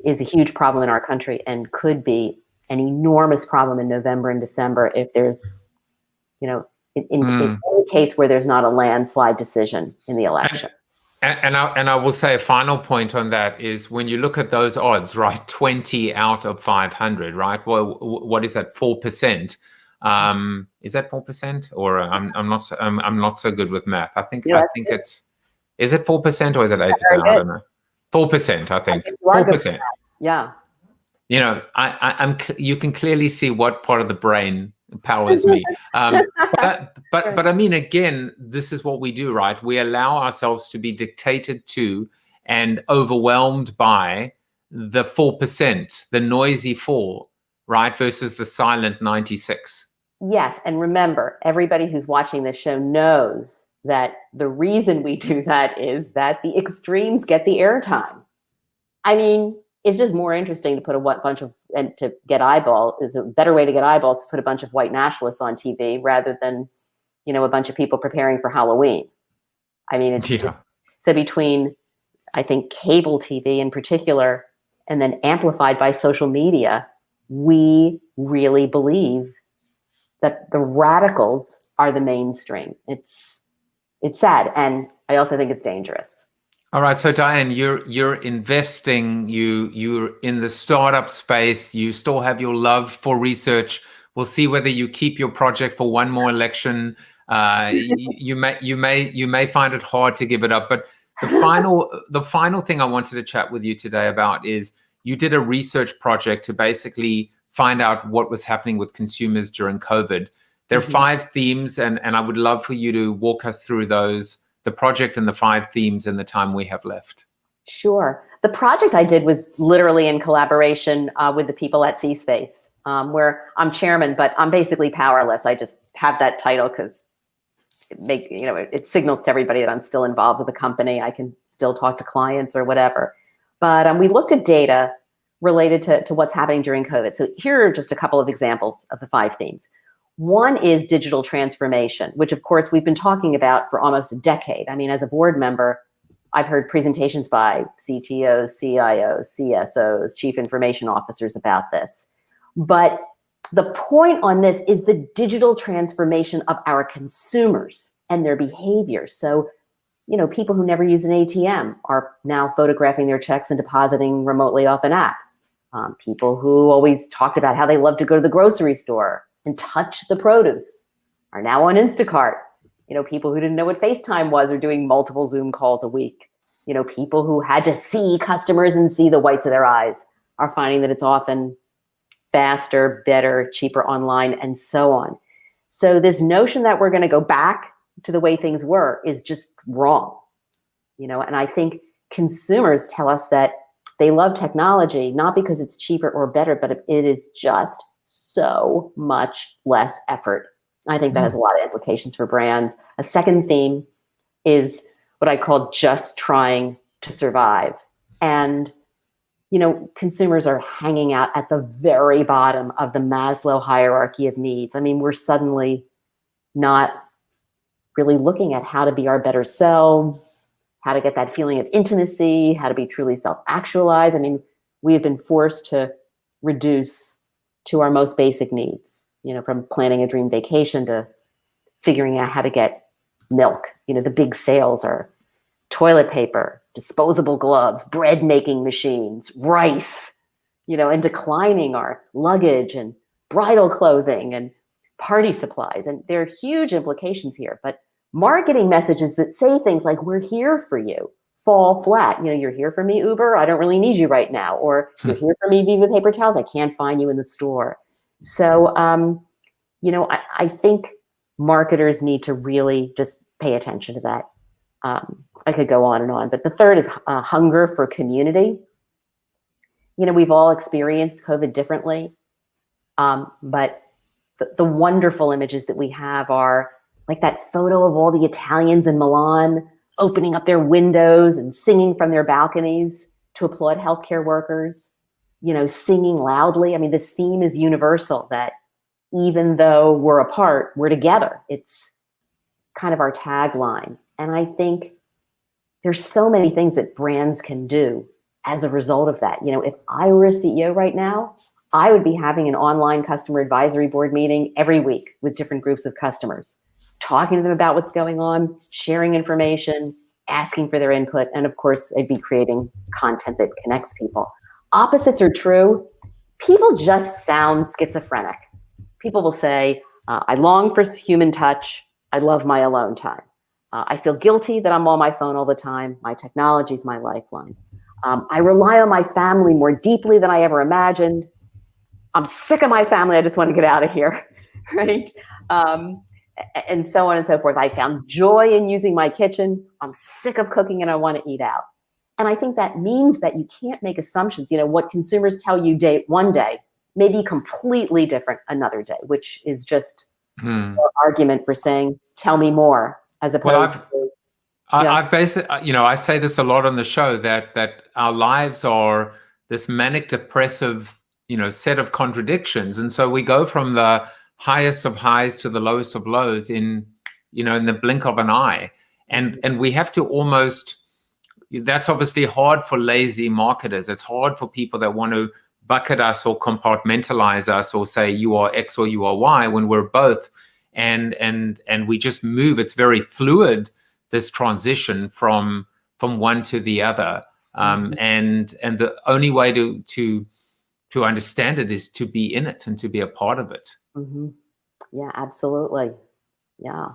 is a huge problem in our country, and could be an enormous problem in November and December if there's, in any case where there's not a landslide decision in the election. And I will say a final point on that is, when you look at those odds, right, 20 out of 500, right? Well, what is that, 4%? Is that 4%? Or I'm not so good with math. I think it's, is it 4% or is it 8%? I don't know. 4%, I think. 4%. Yeah. You can clearly see what part of the brain powers me. But I mean, again, this is what we do, right? We allow ourselves to be dictated to and overwhelmed by the 4%, the noisy 4, right? Versus the silent 96. Yes. And remember, everybody who's watching this show knows that the reason we do that is that the extremes get the airtime. I mean, it's just more interesting to put a bunch of, and to get eyeballs, is a better way to get eyeballs to put a bunch of white nationalists on TV rather than, a bunch of people preparing for Halloween. I mean, so between, I think, cable TV in particular, and then amplified by social media, we really believe that the radicals are the mainstream. It's sad, and I also think it's dangerous. All right, so Diane, you're investing, you're in the startup space, you still have your love for research. We'll see whether you keep your project for one more election. You may find it hard to give it up. But the final thing I wanted to chat with you today about is, you did a research project to basically find out what was happening with consumers during COVID. There are 5 themes, and I would love for you to walk us through those, the project and the 5 themes in the time we have left. Sure. The project I did was literally in collaboration with the people at C-Space, where I'm chairman, but I'm basically powerless. I just have that title because it signals to everybody that I'm still involved with the company. I can still talk to clients or whatever. But we looked at data related to what's happening during COVID. So here are just a couple of examples of the 5 themes. One is digital transformation, which of course we've been talking about for almost a decade. I mean, as a board member, I've heard presentations by CTOs, CIOs, CSOs, chief information officers about this. But the point on this is the digital transformation of our consumers and their behavior. So, people who never use an ATM are now photographing their checks and depositing remotely off an app. People who always talked about how they love to go to the grocery store and touch the produce are now on Instacart. People who didn't know what FaceTime was are doing multiple Zoom calls a week. People who had to see customers and see the whites of their eyes are finding that it's often faster, better, cheaper online, and so on. So this notion that we're going to go back to the way things were is just wrong. And I think consumers tell us that they love technology, not because it's cheaper or better, but it is just so much less effort. I think that has a lot of implications for brands. A second theme is what I call just trying to survive. And, consumers are hanging out at the very bottom of the Maslow hierarchy of needs. I mean, we're suddenly not really looking at how to be our better selves, how to get that feeling of intimacy, how to be truly self-actualized. I mean, we have been forced to reduce to our most basic needs, from planning a dream vacation to figuring out how to get milk. The big sales are toilet paper, disposable gloves, bread making machines, rice, and declining our luggage and bridal clothing and party supplies. And there are huge implications here. But marketing messages that say things like, we're here for you, fall flat. You're here for me, Uber. I don't really need you right now. Or you're here for me, Viva Paper Towels. I can't find you in the store. So, I think marketers need to really just pay attention to that. I could go on and on. But the third is hunger for community. We've all experienced COVID differently. But the wonderful images that we have are like that photo of all the Italians in Milan opening up their windows and singing from their balconies to applaud healthcare workers, singing loudly. I mean, this theme is universal, that even though we're apart, we're together. It's kind of our tagline. And I think there's so many things that brands can do as a result of that. If I were a CEO right now, I would be having an online customer advisory board meeting every week with different groups of customers, talking to them about what's going on, sharing information, asking for their input. And of course, I'd be creating content that connects people. Opposites are true. People just sound schizophrenic. People will say, I long for human touch. I love my alone time. I feel guilty that I'm on my phone all the time. My technology is my lifeline. I rely on my family more deeply than I ever imagined. I'm sick of my family. I just want to get out of here, right? And so on and so forth. I found joy in using my kitchen. I'm sick of cooking and I want to eat out. And I think that means that you can't make assumptions. What consumers tell you one day may be completely different another day, which is just an argument for saying, tell me more, as opposed to... I basically, I say this a lot on the show, that our lives are this manic depressive, set of contradictions. And so we go from the highest of highs to the lowest of lows in the blink of an eye. And we have to almost, that's obviously hard for lazy marketers. It's hard for people that want to bucket us or compartmentalize us or say you are X or you are Y when we're both. And we just move. It's very fluid, this transition from one to the other. And the only way to understand it is to be in it and to be a part of it. Mm-hmm. Yeah, absolutely. Yeah.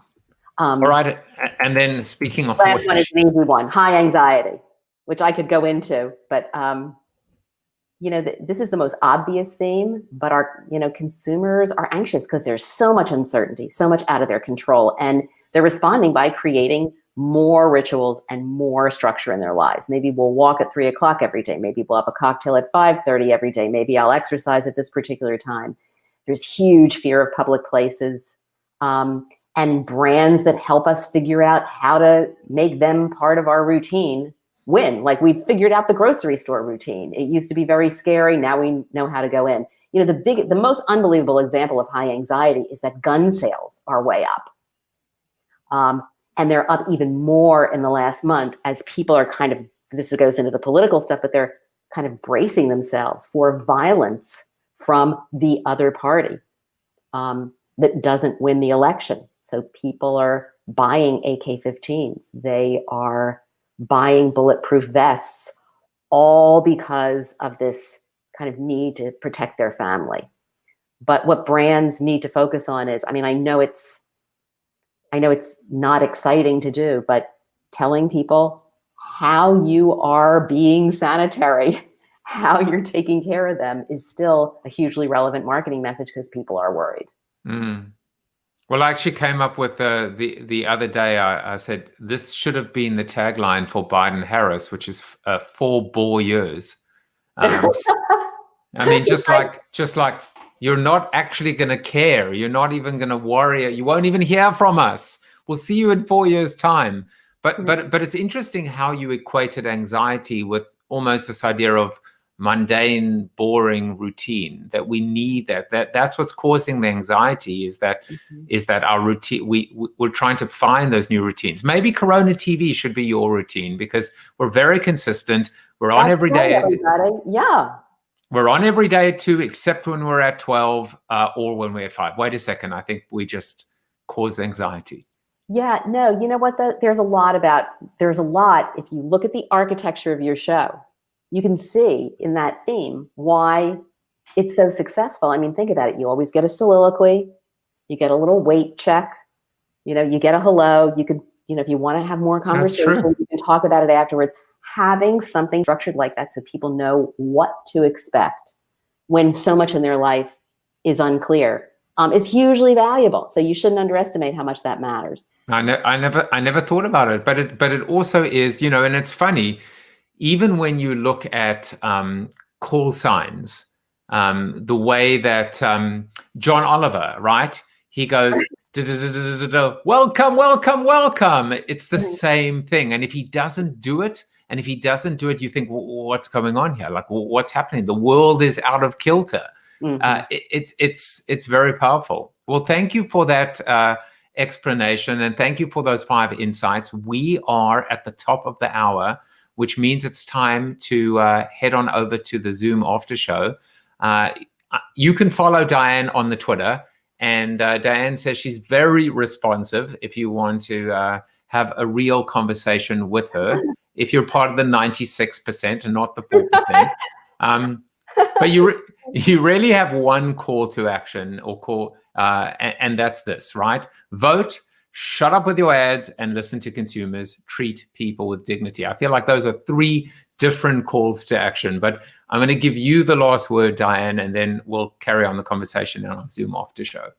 All right. And then speaking of... Last one is an easy one, high anxiety, which I could go into, but this is the most obvious theme, but our, consumers are anxious because there's so much uncertainty, so much out of their control. And they're responding by creating more rituals and more structure in their lives. Maybe we'll walk at 3 o'clock every day. Maybe we'll have a cocktail at 5:30 every day. Maybe I'll exercise at this particular time. There's huge fear of public places, and brands that help us figure out how to make them part of our routine win. Like we figured out the grocery store routine. It used to be very scary. Now we know how to go in. The most unbelievable example of high anxiety is that gun sales are way up. And they're up even more in the last month as people are kind of, this goes into the political stuff, but they're kind of bracing themselves for violence from the other party that doesn't win the election. So people are buying AK-15s. They are buying bulletproof vests, all because of this kind of need to protect their family. But what brands need to focus on is, I know it's not exciting to do, but telling people how you are being sanitary, how you're taking care of them is still a hugely relevant marketing message because people are worried. Well, I actually came up with the other day, I said, this should have been the tagline for Biden-Harris, which is 4 bore years. Just like you're not actually going to care. You're not even going to worry. You won't even hear from us. We'll see you in 4 years' time. But it's interesting how you equated anxiety with almost this idea of mundane, boring routine, that we need that's what's causing the anxiety, is that our routine, we're trying to find those new routines. Maybe Corona TV should be your routine because we're very consistent. We're on every day. Yeah. We're on every day at 2, except when we're at 12 or when we're at 5. Wait a second. I think we just caused anxiety. Yeah, no, you know what? There's a lot, if you look at the architecture of your show, you can see in that theme why it's so successful. I mean, think about it. You always get a soliloquy, you get a little weight check, you get a hello. You could, if you want to have more conversation, you can talk about it afterwards. Having something structured like that so people know what to expect when so much in their life is unclear is hugely valuable. So you shouldn't underestimate how much that matters. I never thought about it, but it also is, and it's funny, even when you look at call signs, the way that John Oliver, right? He goes, welcome, welcome, welcome. It's the same thing. And if he doesn't do it, you think, what's going on here? Like, what's happening? The world is out of kilter. It's very powerful. Well, thank you for that explanation, and thank you for those 5 insights. We are at the top of the hour, which means it's time to head on over to the Zoom after show. You can follow Diane on the Twitter, and Diane says she's very responsive if you want to have a real conversation with her, if you're part of the 96% and not the 4%. But you really have one call to action, or call, and that's this, right? Vote, shut up with your ads, and listen to consumers. Treat people with dignity. I feel like those are 3 different calls to action, but I'm going to give you the last word, Diane, and then we'll carry on the conversation in our Zoom after show.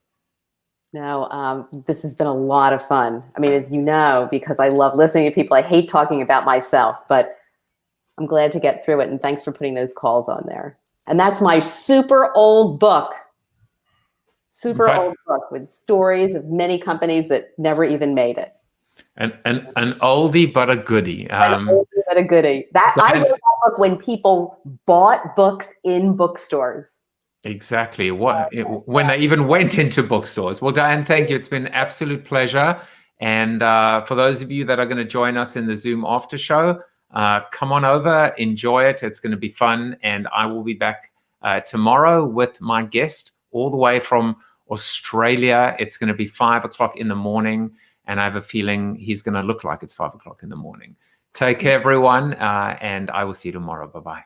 No, this has been a lot of fun. I mean, as you know, because I love listening to people, I hate talking about myself, but I'm glad to get through it. And thanks for putting those calls on there. And that's my super old book with stories of many companies that never even made it. An oldie but a goodie. An oldie but a goodie. I wrote that book when people bought books in bookstores. Exactly. When they even went into bookstores. Well, Diane, thank you. It's been an absolute pleasure. And for those of you that are going to join us in the Zoom after show, come on over, enjoy it. It's going to be fun. And I will be back tomorrow with my guest all the way from Australia. It's going to be 5 o'clock in the morning. And I have a feeling he's going to look like it's 5 o'clock in the morning. Take care, everyone. And I will see you tomorrow. Bye-bye.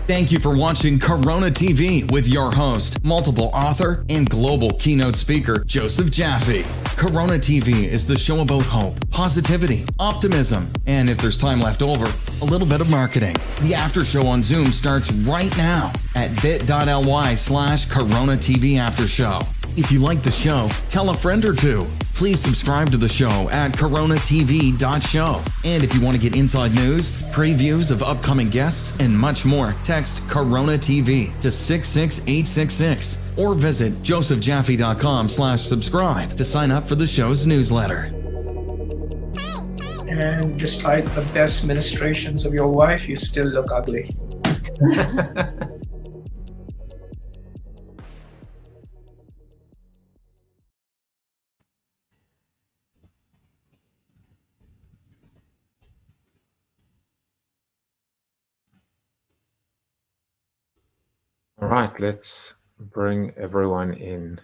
Thank you for watching Corona TV with your host, multiple author, and global keynote speaker, Joseph Jaffe. Corona TV is the show about hope, positivity, optimism, and if there's time left over, a little bit of marketing. The after show on Zoom starts right now at bit.ly/Corona TV After Show. If you like the show, tell a friend or two. Please subscribe to the show at CoronaTV.show. And if you want to get inside news, previews of upcoming guests, and much more, text Corona TV to 66866 or visit josephjaffe.com/subscribe to sign up for the show's newsletter. And despite the best ministrations of your wife, you still look ugly. All right, let's bring everyone in.